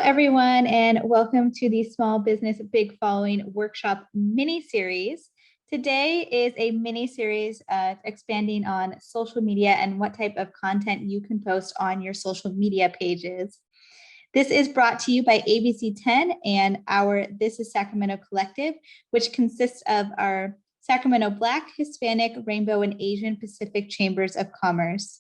everyone, and welcome to the Small Business Big Following Workshop mini-series. Today is a mini-series expanding on social media and what type of content you can post on your social media pages. This is brought to you by ABC 10 and our This is Sacramento Collective, which consists of our Sacramento Black, Hispanic, Rainbow, and Asian Pacific Chambers of Commerce.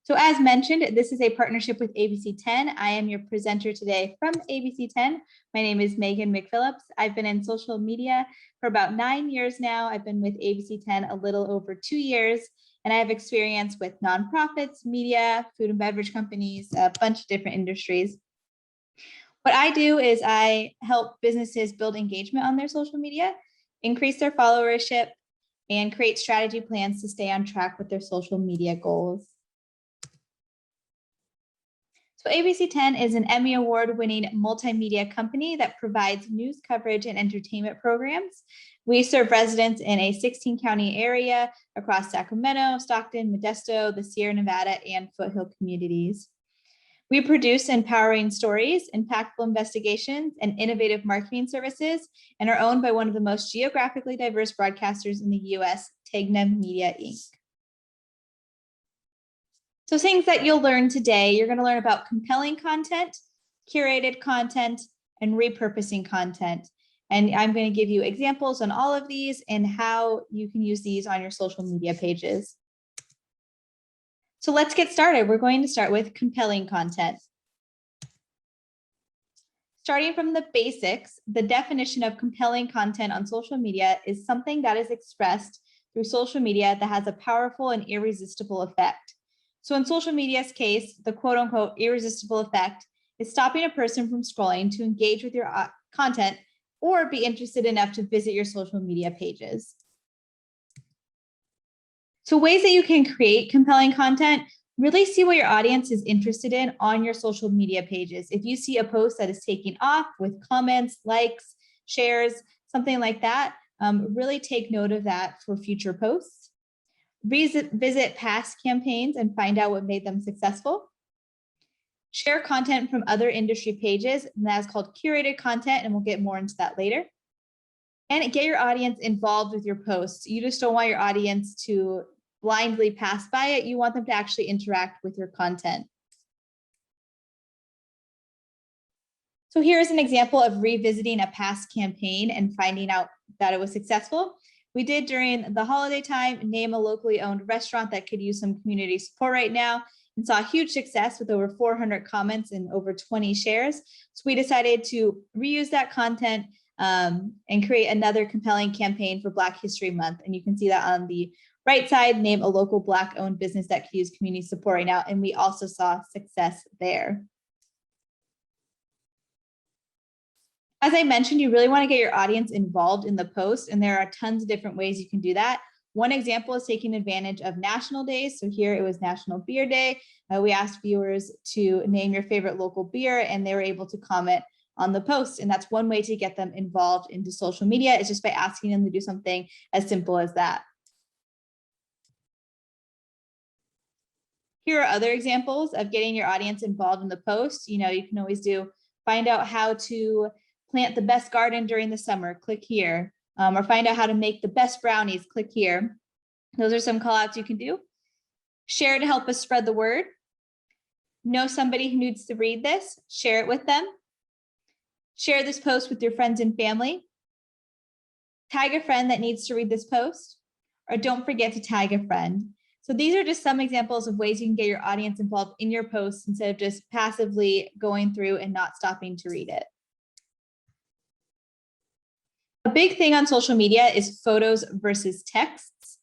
So as mentioned, this is a partnership with ABC 10. I am your presenter today from ABC 10. My name is Meagan McPhillips. I've been in social media for about 9 years now. I've been with ABC 10 a little over 2 years, and I have experience with nonprofits, media, food and beverage companies, a bunch of different industries. What I do is I help businesses build engagement on their social media, increase their followership, and create strategy plans to stay on track with their social media goals. So ABC 10 is an Emmy Award-winning multimedia company that provides news coverage and entertainment programs. We serve residents in a 16-county area across Sacramento, Stockton, Modesto, the Sierra Nevada, and Foothill communities. We produce empowering stories, impactful investigations, and innovative marketing services, and are owned by one of the most geographically diverse broadcasters in the U.S., Tegna Media, Inc. So things that you'll learn today, you're going to learn about compelling content, curated content, and repurposing content. And I'm going to give you examples on all of these and how you can use these on your social media pages. So let's get started. We're going to start with compelling content. Starting from the basics, the definition of compelling content on social media is something that is expressed through social media that has a powerful and irresistible effect. So in social media's case, the quote unquote irresistible effect is stopping a person from scrolling to engage with your content or be interested enough to visit your social media pages. So ways that you can create compelling content, really see what your audience is interested in on your social media pages. If you see a post that is taking off with comments, likes, shares, something like that, really take note of that for future posts. Visit past campaigns and find out what made them successful. Share content from other industry pages, and that's called curated content, and we'll get more into that later. And get your audience involved with your posts. You just don't want your audience to blindly pass by it. You want them to actually interact with your content. So here's an example of revisiting a past campaign and finding out that it was successful. We did during the holiday time, name a locally owned restaurant that could use some community support right now, and saw huge success with over 400 comments and over 20 shares. So we decided to reuse that content and create another compelling campaign for Black History Month. And you can see that on the right side, name a local Black owned business that could use community support right now. And we also saw success there. As I mentioned, you really want to get your audience involved in the post, and there are tons of different ways you can do that. One example is taking advantage of national days. So here it was National Beer Day. We asked viewers to name your favorite local beer, and they were able to comment on the post. And that's one way to get them involved into social media, is just by asking them to do something as simple as that. Here are other examples of getting your audience involved in the post. You can always find out how to plant the best garden during the summer, click here, or find out how to make the best brownies, click here. Those are some call outs you can do. Share to help us spread the word. Know somebody who needs to read this, share it with them. Share this post with your friends and family. Tag a friend that needs to read this post, or don't forget to tag a friend. So these are just some examples of ways you can get your audience involved in your posts instead of just passively going through and not stopping to read it. A big thing on social media is photos versus texts.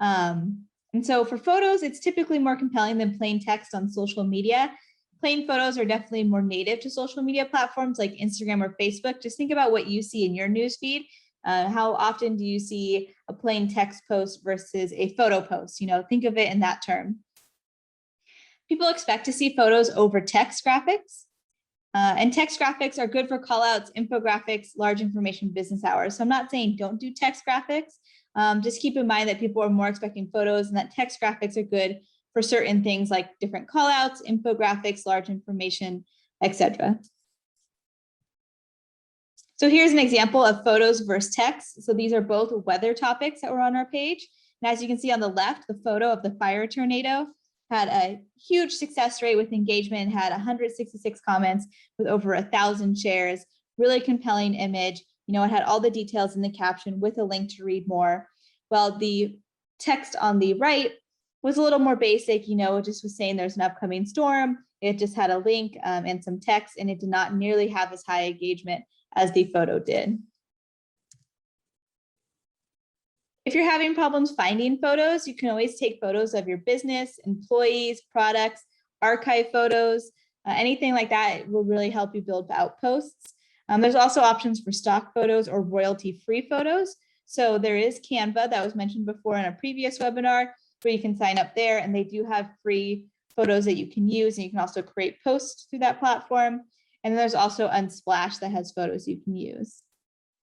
And so for photos, it's typically more compelling than plain text on social media. Plain photos are definitely more native to social media platforms like Instagram or Facebook. Just think about what you see in your newsfeed. How often do you see a plain text post versus a photo post? Think of it in that term. People expect to see photos over text graphics. And text graphics are good for callouts, infographics, large information business hours. So I'm not saying don't do text graphics. Just keep in mind that people are more expecting photos, and that text graphics are good for certain things like different callouts, infographics, large information etc. So here's an example of photos versus text. So these are both weather topics that were on our page. And as you can see on the left, the photo of the fire tornado had a huge success rate with engagement, had 166 comments with over 1,000 shares, really compelling image. You know, it had all the details in the caption with a link to read more. While the text on the right was a little more basic, you know, it just was saying there's an upcoming storm. It just had a link and some text, and it did not nearly have as high engagement as the photo did. If you're having problems finding photos, you can always take photos of your business, employees, products, archive photos, anything like that will really help you build out posts. There's also options for stock photos or royalty-free photos. So there is Canva that was mentioned before in a previous webinar where you can sign up there, and they do have free photos that you can use, and you can also create posts through that platform. And then there's also Unsplash that has photos you can use.